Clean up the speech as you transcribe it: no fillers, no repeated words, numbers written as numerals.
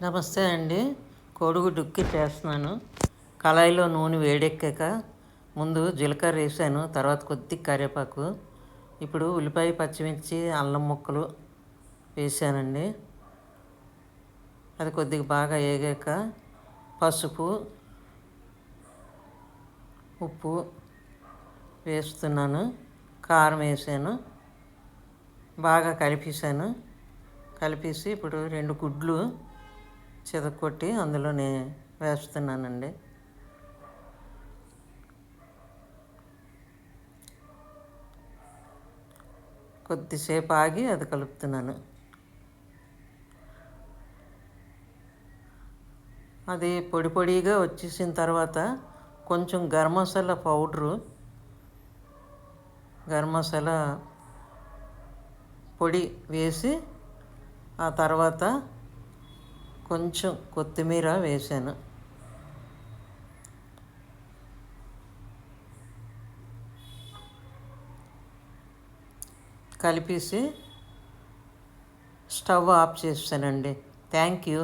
నమస్తే అండి. కోడిగుడ్డు ఉక్కి చేస్తున్నాను. కళాయిలో నూనె వేడెక్కాక ముందు జీలకర్ర వేసాను, తర్వాత కొద్ది కరివేపాకు, ఇప్పుడు ఉల్లిపాయ, పచ్చిమిర్చి, అల్లం ముక్కలు వేసానండి. అది కొద్దిగా బాగా వేగాక పసుపు, ఉప్పు వేస్తున్నాను, కారం వేసాను, బాగా కలిపేసాను. కలిపేసి ఇప్పుడు 2 గుడ్లు చితక్కొట్టి అందులోనే వేస్తున్నానండి. కొద్దిసేపు ఆగి అది కలుపుతున్నాను. అది పొడి పొడిగా వచ్చేసిన తర్వాత కొంచెం గరం మసాలా పౌడరు, గరం మసాలా పొడి వేసి ఆ తర్వాత కొంచెం కొత్తిమీర వేసాను. కలిపేసి స్టవ్ ఆఫ్ చేసానండి. Thank you.